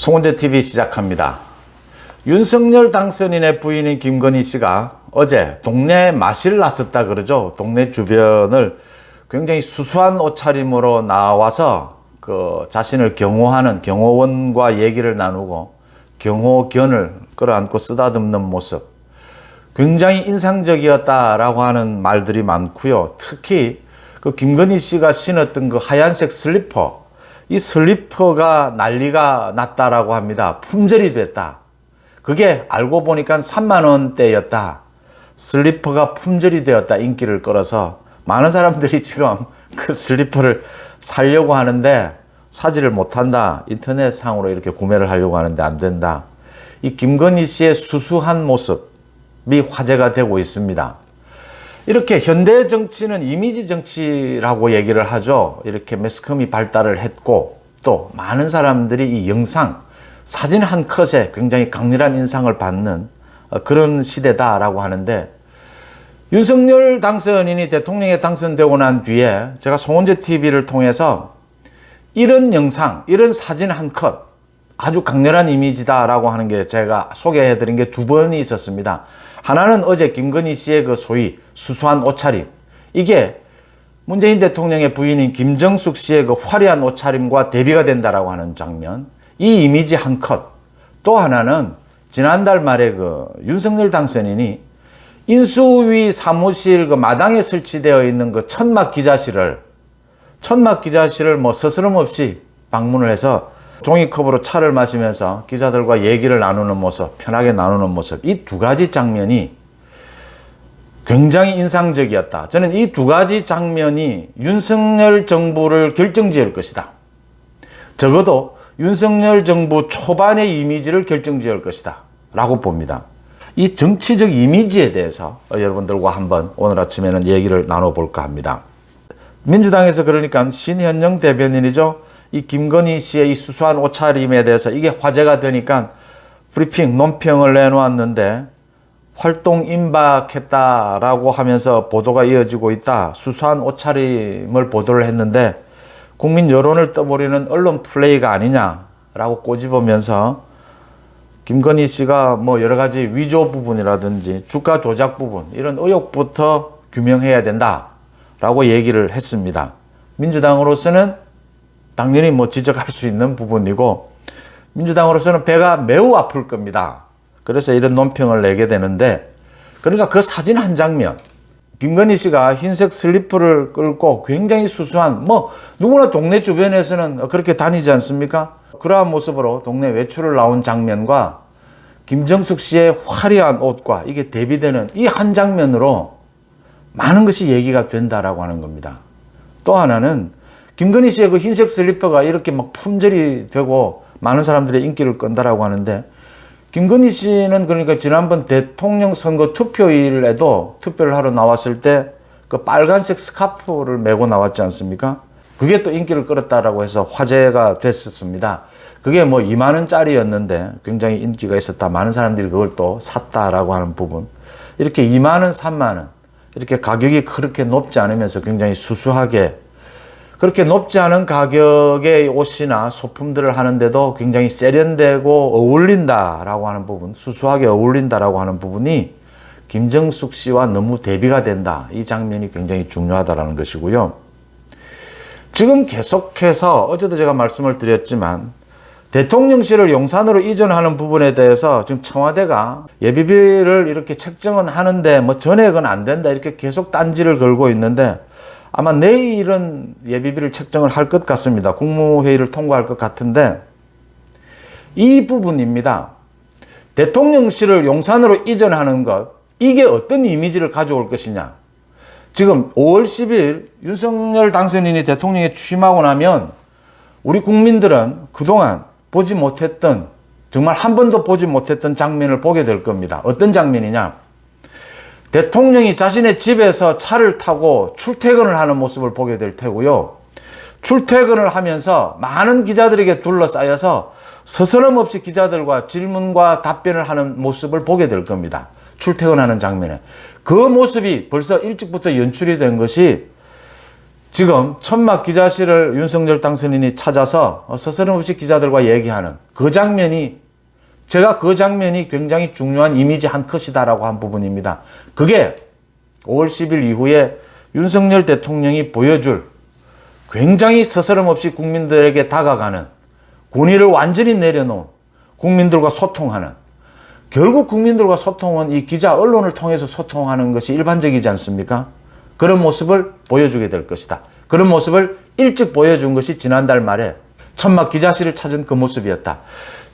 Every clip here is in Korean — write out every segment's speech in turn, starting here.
송원재 TV 시작합니다. 윤석열 당선인의 부인인 김건희 씨가 어제 동네 마실 났었다 그러죠. 동네 주변을 굉장히 수수한 옷차림으로 나와서 자신을 경호하는 경호원과 얘기를 나누고 경호견을 끌어안고 쓰다듬는 모습, 굉장히 인상적이었다라고 하는 말들이 많고요. 특히 김건희 씨가 신었던 하얀색 슬리퍼, 이 슬리퍼가 난리가 났다라고 합니다. 품절이 됐다. 그게 알고 보니까 3만 원대였다. 슬리퍼가 품절이 되었다. 인기를 끌어서 많은 사람들이 지금 그 슬리퍼를 사려고 하는데 사지를 못한다. 인터넷상으로 이렇게 구매를 하려고 하는데 안 된다. 이 김건희 씨의 수수한 모습이 화제가 되고 있습니다. 이렇게 현대 정치는 이미지 정치라고 얘기를 하죠. 이렇게 매스컴이 발달을 했고 또 많은 사람들이 이 영상, 사진 한 컷에 굉장히 강렬한 인상을 받는 그런 시대다라고 하는데, 윤석열 당선인이 대통령에 당선되고 난 뒤에 제가 송원재 TV를 통해서 이런 영상, 이런 사진 한 컷, 아주 강렬한 이미지다라고 하는 게 제가 소개해드린 게 두 번이 있었습니다. 하나는 어제 김건희 씨의 소위 수수한 옷차림, 이게 문재인 대통령의 부인인 김정숙 씨의 화려한 옷차림과 대비가 된다라고 하는 장면, 이 이미지 한 컷. 또 하나는 지난달 말에 윤석열 당선인이 인수위 사무실 마당에 설치되어 있는 천막 기자실을 스스럼 없이 방문을 해서 종이컵으로 차를 마시면서 기자들과 얘기를 나누는 모습, 편하게 나누는 모습, 이 두 가지 장면이 굉장히 인상적이었다. 저는 이 두 가지 장면이 윤석열 정부를 결정지을 것이다. 적어도 윤석열 정부 초반의 이미지를 결정지을 것이다 라고 봅니다. 이 정치적 이미지에 대해서 여러분들과 한번 오늘 아침에는 얘기를 나눠볼까 합니다. 민주당에서 그러니까 신현영 대변인이죠. 이 김건희 씨의 이 수수한 옷차림에 대해서 이게 화제가 되니까 브리핑, 논평을 내놓았는데 활동 임박했다라고 하면서 보도가 이어지고 있다. 수수한 옷차림을 보도를 했는데 국민 여론을 떠버리는 언론 플레이가 아니냐라고 꼬집으면서 김건희 씨가 여러 가지 위조 부분이라든지 주가 조작 부분, 이런 의혹부터 규명해야 된다라고 얘기를 했습니다. 민주당으로서는 당연히 지적할 수 있는 부분이고, 민주당으로서는 배가 매우 아플 겁니다. 그래서 이런 논평을 내게 되는데, 그러니까 그 사진 한 장면, 김건희 씨가 흰색 슬리퍼를 끌고 굉장히 수수한, 누구나 동네 주변에서는 그렇게 다니지 않습니까? 그러한 모습으로 동네 외출을 나온 장면과 김정숙 씨의 화려한 옷과 이게 대비되는 이 한 장면으로 많은 것이 얘기가 된다라고 하는 겁니다. 또 하나는 김건희 씨의 흰색 슬리퍼가 이렇게 품절이 되고 많은 사람들의 인기를 끈다라고 하는데, 김건희 씨는 그러니까 지난번 대통령 선거 투표일에도 투표를 하러 나왔을 때 빨간색 스카프를 메고 나왔지 않습니까? 그게 또 인기를 끌었다라고 해서 화제가 됐었습니다. 그게 2만 원짜리였는데 굉장히 인기가 있었다. 많은 사람들이 그걸 또 샀다라고 하는 부분. 이렇게 2만 원, 3만 원. 이렇게 가격이 그렇게 높지 않으면서 굉장히 수수하게, 그렇게 높지 않은 가격의 옷이나 소품들을 하는데도 굉장히 세련되고 어울린다라고 하는 부분, 수수하게 어울린다라고 하는 부분이 김정숙 씨와 너무 대비가 된다. 이 장면이 굉장히 중요하다라는 것이고요. 지금 계속해서 어제도 제가 말씀을 드렸지만 대통령실을 용산으로 이전하는 부분에 대해서 지금 청와대가 예비비를 이렇게 책정은 하는데 전액은 안 된다 이렇게 계속 딴지를 걸고 있는데, 아마 내일은 예비비를 책정을 할 것 같습니다. 국무회의를 통과할 것 같은데, 이 부분입니다. 대통령실을 용산으로 이전하는 것, 이게 어떤 이미지를 가져올 것이냐. 지금 5월 10일 윤석열 당선인이 대통령에 취임하고 나면 우리 국민들은 그동안 보지 못했던, 정말 한 번도 보지 못했던 장면을 보게 될 겁니다. 어떤 장면이냐. 대통령이 자신의 집에서 차를 타고 출퇴근을 하는 모습을 보게 될 테고요. 출퇴근을 하면서 많은 기자들에게 둘러싸여서 스스럼 없이 기자들과 질문과 답변을 하는 모습을 보게 될 겁니다. 출퇴근하는 장면에. 그 모습이 벌써 일찍부터 연출이 된 것이 지금 천막 기자실을 윤석열 당선인이 찾아서 서스럼없이 기자들과 얘기하는 그 장면이, 제가 그 장면이 굉장히 중요한 이미지 한 컷이다라고 한 부분입니다. 그게 5월 10일 이후에 윤석열 대통령이 보여줄 굉장히 서스럼없이 국민들에게 다가가는, 권위를 완전히 내려놓은, 국민들과 소통하는, 결국 국민들과 소통은 이 기자, 언론을 통해서 소통하는 것이 일반적이지 않습니까? 그런 모습을 보여주게 될 것이다. 그런 모습을 일찍 보여준 것이 지난달 말에 천막 기자실을 찾은 그 모습이었다.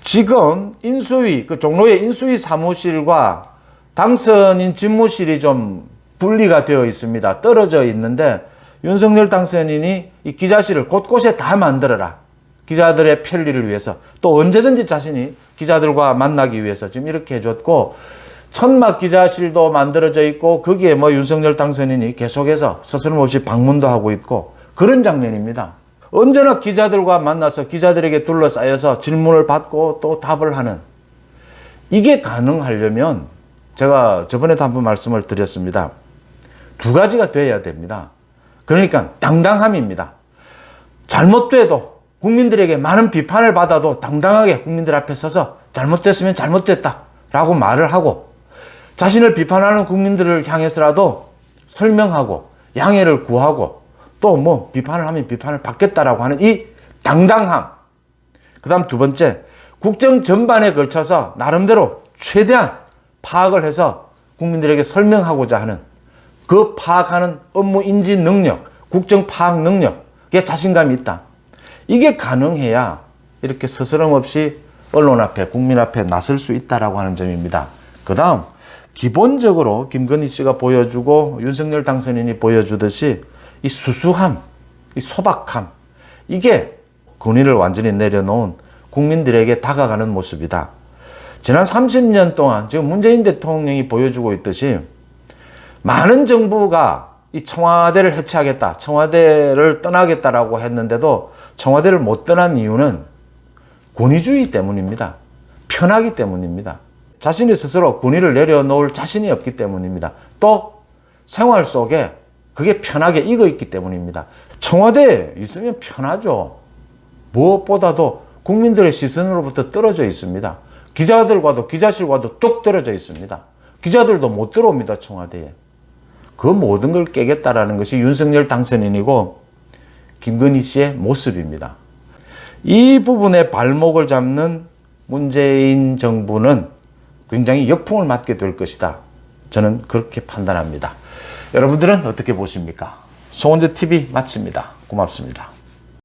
지금 인수위, 그 종로의 인수위 사무실과 당선인 집무실이 좀 분리가 되어 있습니다. 떨어져 있는데 윤석열 당선인이 이 기자실을 곳곳에 다 만들어라. 기자들의 편리를 위해서, 또 언제든지 자신이 기자들과 만나기 위해서 지금 이렇게 해줬고, 천막 기자실도 만들어져 있고, 거기에 뭐 윤석열 당선인이 계속해서 서스럼없이 방문도 하고 있고, 그런 장면입니다. 언제나 기자들과 만나서 기자들에게 둘러싸여서 질문을 받고 또 답을 하는, 이게 가능하려면 제가 저번에도 한번 말씀을 드렸습니다. 두 가지가 돼야 됩니다. 그러니까 당당함입니다. 잘못돼도, 국민들에게 많은 비판을 받아도 당당하게 국민들 앞에 서서 잘못됐으면 잘못됐다 라고 말을 하고, 자신을 비판하는 국민들을 향해서라도 설명하고 양해를 구하고, 또 뭐 비판을 하면 비판을 받겠다라고 하는 이 당당함. 그 다음 두 번째, 국정 전반에 걸쳐서 나름대로 최대한 파악을 해서 국민들에게 설명하고자 하는 그 파악하는 업무 인지 능력, 국정 파악 능력에 자신감이 있다. 이게 가능해야 이렇게 서스럼없이 언론 앞에, 국민 앞에 나설 수 있다라고 하는 점입니다. 그 다음, 기본적으로 김건희 씨가 보여주고 윤석열 당선인이 보여주듯이 이 수수함, 이 소박함, 이게 권위를 완전히 내려놓은 국민들에게 다가가는 모습이다. 지난 30년 동안 지금 문재인 대통령이 보여주고 있듯이 많은 정부가 이 청와대를 해체하겠다, 청와대를 떠나겠다라고 했는데도 청와대를 못 떠난 이유는 권위주의 때문입니다. 편하기 때문입니다. 자신이 스스로 권위를 내려놓을 자신이 없기 때문입니다. 또 생활 속에 그게 편하게 익어 있기 때문입니다. 청와대에 있으면 편하죠. 무엇보다도 국민들의 시선으로부터 떨어져 있습니다. 기자들과도, 기자실과도 뚝 떨어져 있습니다. 기자들도 못 들어옵니다, 청와대에. 그 모든 걸 깨겠다라는 것이 윤석열 당선인이고 김건희 씨의 모습입니다. 이 부분에 발목을 잡는 문재인 정부는 굉장히 역풍을 맞게 될 것이다. 저는 그렇게 판단합니다. 여러분들은 어떻게 보십니까? 송원재 TV 마칩니다. 고맙습니다.